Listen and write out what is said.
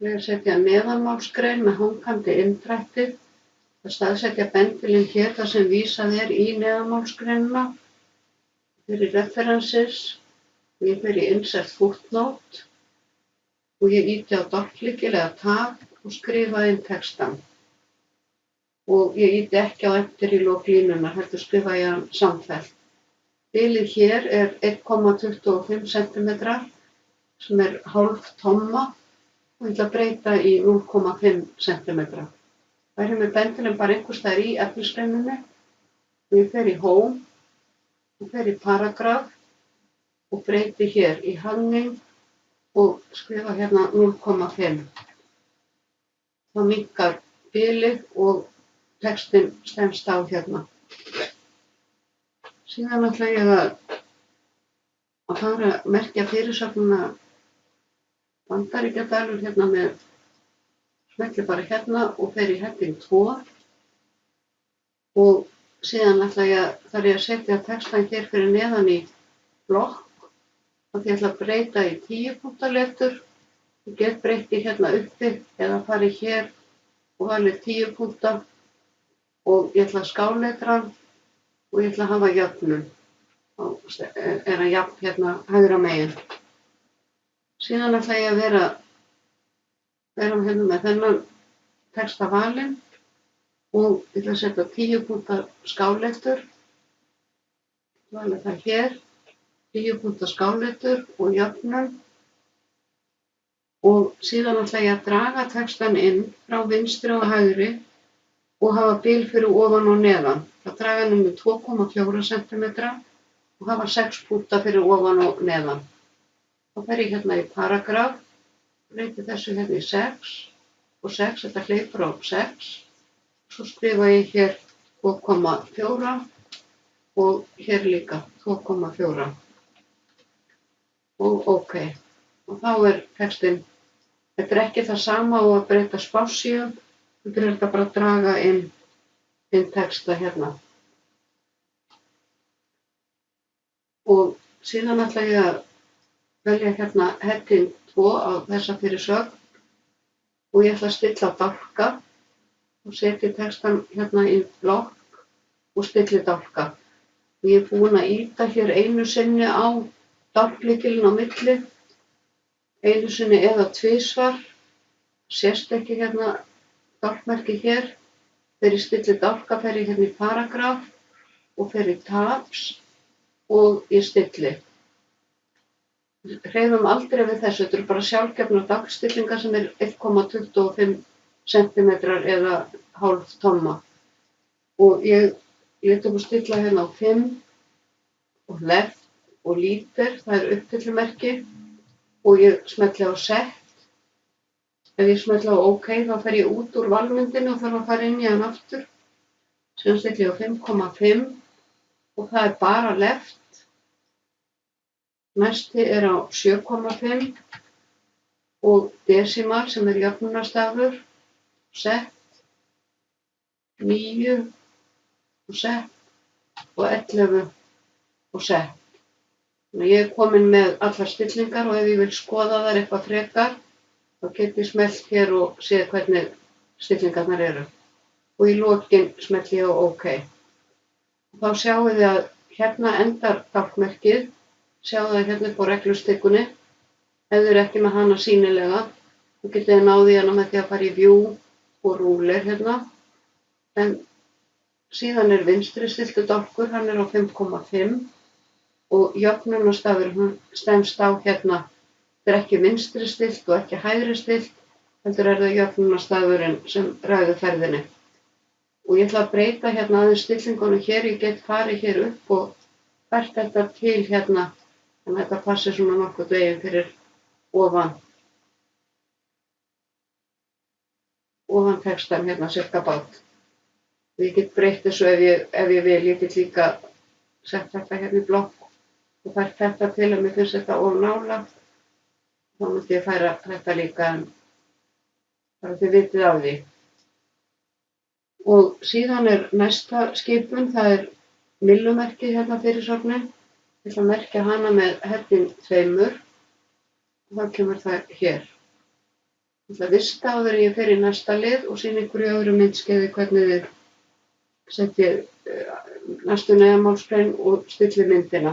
Ég er að setja neðanmálsgrein með hangandi inndrætti. Það staðsetja bendilinn hér þar sem vísað er í neðanmálsgreinina fyrir references. Ég fer í insert footnote og ég ýti á doppelklikk eða tab og skrifa inn textann. Og ég ýti ekki á enter í lok línunnar, heldur skrifa ég hann samfellt. Bilið hér er 1,25 cm sem er hálf tomma og ég ætla að breyta í 0,5 cm. Það er með bendilinn bara einhvers staðar í efnisgreininni og ég fer í home og fer í paragraf og breyti hér í hanging og skrifa hérna 0,5. Það minnkar bilið og textinn stenst á hérna. Síðan ætla ég að fara að merkja fyrirsögnina Bandaríkjadalur hérna með smelli bara hérna og fer í heading 2 og síðan þarf ég að setja textan hér fyrir neðan í blokk og ég ætla að breyta í 10 punkta letur. Ég get breytti hérna uppi eða farið hér og valið 10 punkta og ég ætla að skáletra og ég ætla að hafa jöfnun. Og er að jafn hérna hægra megin. Síðan ætla ég að vera hérna með þennan texta valinn og ég ætla að setja 10 punkta skáletur. Valið það hér, 10 punkta skáletur og jöfnun. Og síðan ætla ég að draga textan inn frá vinstri og hægri og hafa bil fyrir ofan og neðan. Það draga hann með 2,4 cm og hafa 6 punkta fyrir ofan og neðan. Þá fer ég hérna í paragraf, breyti þessu hérna í 6 og 6, þetta hleypur á 6. Svo skrifa ég hér 2,4 og hér líka 2,4 og OK. Og þá er textinn, þetta er ekki það sama og að breyta spássíu, þetta er þetta bara að draga inn texta hérna. Og síðan ætla ég að velja hérna heading 2 á þessa fyrirsögn og ég ætla að stilla dálka og setja textan hérna í blokk og stilli dálka. Og ég er búin að ýta hér einu sinni á dálklykilinn á milli, einu sinni eða tvisvar, sést ekki hérna dálkmerki hér. Þegar ég stilli dálka fer ég hérna í paragraf og fer í tabs og ég stilli. Hreyfum aldrei við þessu, þetta eru bara sjálfgefnar dagstillingar sem er 1,25 cm eða hálf tomma. Og ég lét okkur stilla hérna á 5 og left og lítir, það er uppfyllumerki og ég smelli á set. Ef ég smelli á OK þá fer ég út úr valmyndinu og þarf að fara inn í hann aftur. Síðan stilli ég á 5,5 og það er bara left. Næsti er á 7,5 og desimal sem er jöfnunarstafur, set, 9 og set og 11 og set. Þannig ég er komin með allar stillingar og ef ég vil skoða þær eitthvað frekar þá get ég smellt hér og séð hvernig stillingarnar eru. Og í lokin smelli ég á OK. Þá sjáum við að hérna endar dálkmerkið. Sjáu það hérna upp á reglustikunni. Ef þið eru ekki með hana sýnilega, þá getið þið náði hana með því að fara í view og ruler hérna. En síðan er vinstri stiltu dálkur, hann er á 5,5 og jöfnunarstafur stenst á hérna. Þetta er ekki vinstri stilt og ekki hægri stilt, heldur er það jöfnunarstafurinn sem ræður ferðinni. Og ég ætla að breyta hérna aðeins stillingunum hér, ég get farið hér upp og fært þetta til hérna. En þetta passir svona nokkuð veginn fyrir ofan textan hérna cirka bát. Ég get breytt þessu ef ég vil, ég get líka sett þetta hérna í blokk og fært þetta til að mér finnst þetta of nálægt. Þá myndi ég færa þetta líka en bara þið vitið á því. Og síðan er næsta skipun, það er millumerkið hérna fyrirsögnin. Ég ætla að merkja hana með heading 2 og þá kemur það hér. Ég ætla að vista áður en ég fer í næsta lið og sýna ykkur í öðru myndskeiði hvernig þið setjið næstu neðanmálsgrein og stillið myndina.